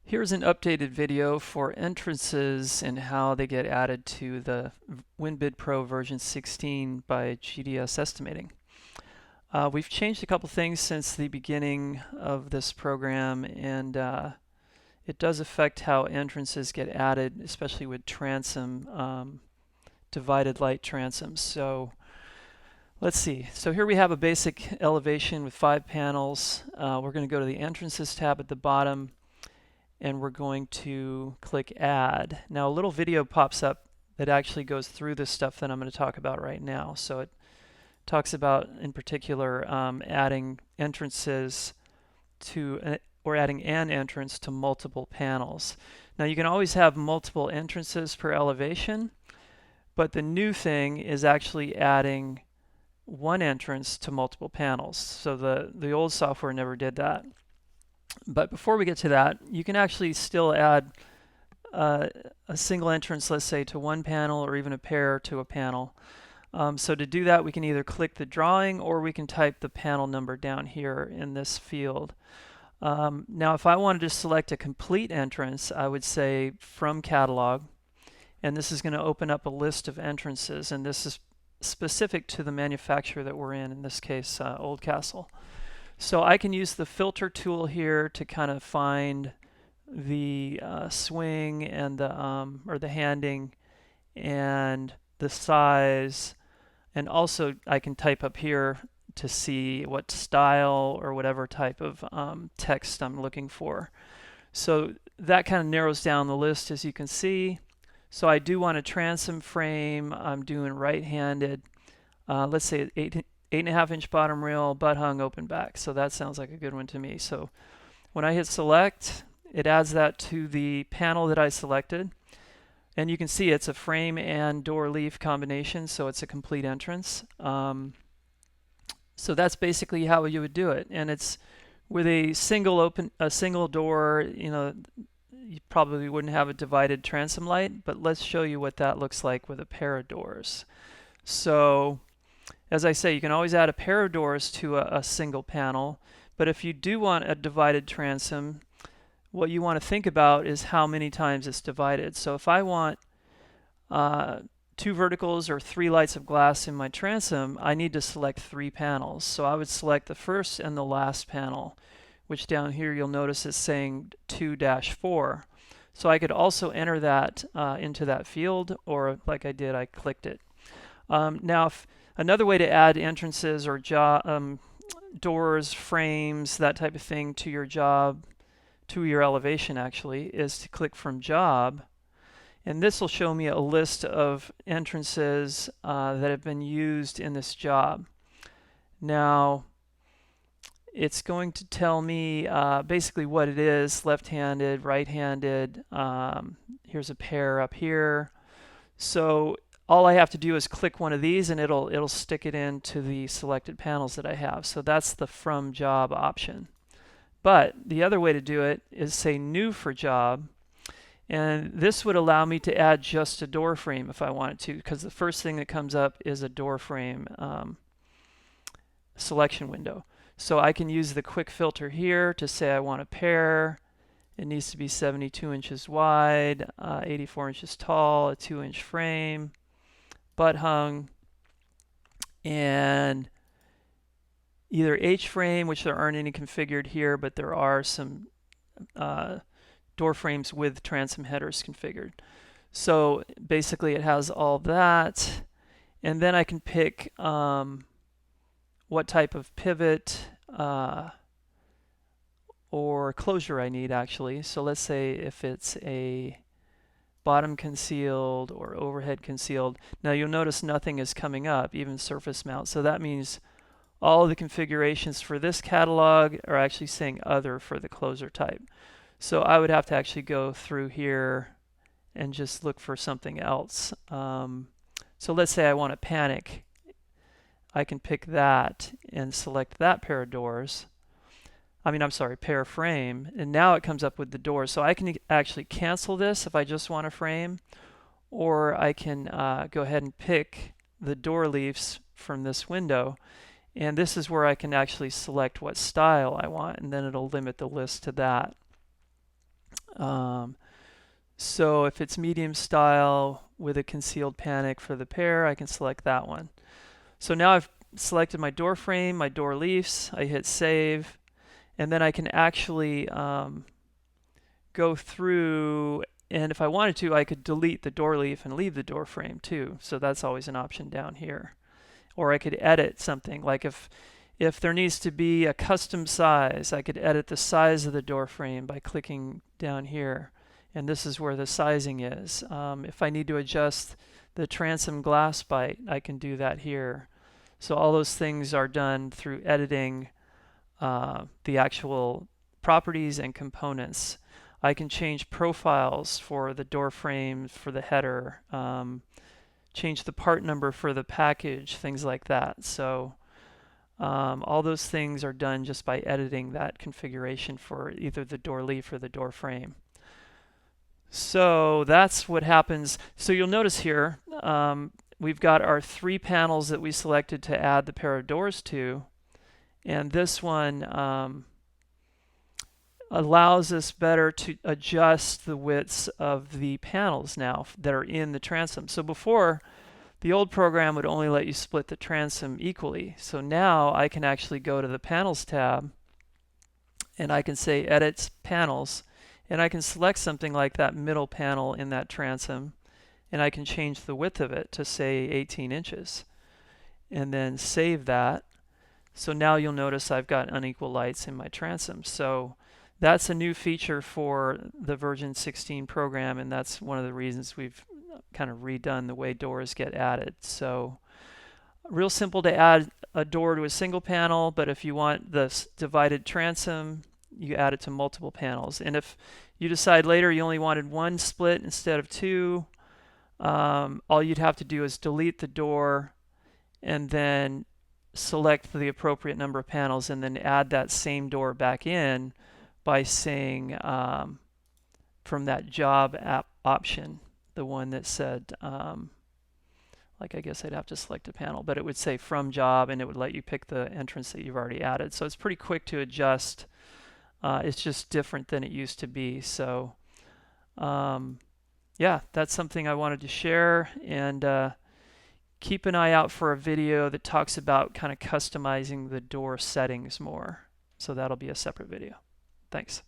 Here's an updated video for entrances and how they get added to the WinBidPro version 16 by GDS Estimating. We've changed a couple things since the beginning of this program, and it does affect how entrances get added, especially with transom, divided light transoms. So let's see. So here we have a basic elevation with 5 panels. We're going to go to the Entrances tab at the bottom, and we're going to click Add. Now a little video pops up that actually goes through this stuff that I'm going to talk about right now. So it talks about, in particular, adding entrances to, or adding an entrance to multiple panels. Now you can always have multiple entrances per elevation, but the new thing is actually adding one entrance to multiple panels. So the old software never did that. But before we get to that, you can actually still add a single entrance, let's say, to one panel, or even a pair to a panel. So to do that, we can either click the drawing, or we can type the panel number down here in this field. Now if I wanted to select a complete entrance, I would say From Catalog, and this is going to open up a list of entrances, and this is specific to the manufacturer that we're in this case, Oldcastle. So I can use the filter tool here to kind of find the swing and the handing and the size, and also I can type up here to see what style or whatever type of text I'm looking for. So that kind of narrows down the list, as you can see. So I do want a transom frame. I'm doing right-handed. Let's say 8.5 inch bottom rail, butt hung, open back. So that sounds like a good one to me. So when I hit select, it adds that to the panel that I selected. And you can see it's a frame and door leaf combination, so it's a complete entrance. So that's basically how you would do it. And it's with a single door, you probably wouldn't have a divided transom light, but let's show you what that looks like with a pair of doors. So as I say, you can always add a pair of doors to a single panel, but if you do want a divided transom, what you want to think about is how many times it's divided. So if I want 2 verticals or 3 lights of glass in my transom, I need to select 3 panels. So I would select the first and the last panel, which down here you'll notice is saying 2-4. So I could also enter that into that field, or like I did, I clicked it. Now, another way to add entrances or doors, frames, that type of thing to your job, to your elevation actually, is to click from Job. And this will show me a list of entrances that have been used in this job. Now, it's going to tell me basically what it is: left-handed, right-handed. Here's a pair up here. So all I have to do is click one of these, and it'll stick it into the selected panels that I have. So that's the From Job option. But the other way to do it is say New for Job, and this would allow me to add just a door frame if I wanted to, because the first thing that comes up is a door frame selection window. So I can use the quick filter here to say I want a pair. It needs to be 72 inches wide, 84 inches tall, a 2-inch frame, butt hung, and either H frame, which there aren't any configured here, but there are some door frames with transom headers configured. So basically it has all that, and then I can pick what type of pivot or closure I need actually. So let's say if it's a bottom concealed or overhead concealed. Now you'll notice nothing is coming up, even surface mount. So that means all of the configurations for this catalog are actually saying other for the closer type. So I would have to actually go through here and just look for something else. So let's say I want a panic. I can pick that and select that pair of doors. Pair frame, and now it comes up with the doors. So I can actually cancel this if I just want a frame, or I can go ahead and pick the door leaves from this window, and this is where I can actually select what style I want, and then it'll limit the list to that. So if it's medium style with a concealed panic for the pair, I can select that one. So now I've selected my door frame, my door leafs, I hit save, and then I can actually go through, and if I wanted to, I could delete the door leaf and leave the door frame too. So that's always an option down here. Or I could edit something, like if there needs to be a custom size, I could edit the size of the door frame by clicking down here. And this is where the sizing is. If I need to adjust the transom glass bite, I can do that here. So all those things are done through editing the actual properties and components. I can change profiles for the door frame, for the header, change the part number for the package, things like that. So all those things are done just by editing that configuration for either the door leaf or the door frame. So that's what happens. So you'll notice here we've got our 3 panels that we selected to add the pair of doors to, and this one allows us better to adjust the widths of the panels now that are in the transom. So before, the old program would only let you split the transom equally. So now I can actually go to the Panels tab and I can say Edit Panels, and I can select something like that middle panel in that transom, and I can change the width of it to say 18 inches and then save that. So now you'll notice I've got unequal lights in my transom. So that's a new feature for the version 16 program, and that's one of the reasons we've kind of redone the way doors get added. So real simple to add a door to a single panel, but if you want the divided transom, you add it to multiple panels. And if you decide later you only wanted 1 split instead of 2, all you'd have to do is delete the door and then select the appropriate number of panels and then add that same door back in by saying from that job app option, the one that said, like I guess I'd have to select a panel, but it would say from job and it would let you pick the entrance that you've already added. So it's pretty quick to adjust. It's just different than it used to be. So yeah, that's something I wanted to share, and keep an eye out for a video that talks about kind of customizing the door settings more. So that'll be a separate video. Thanks.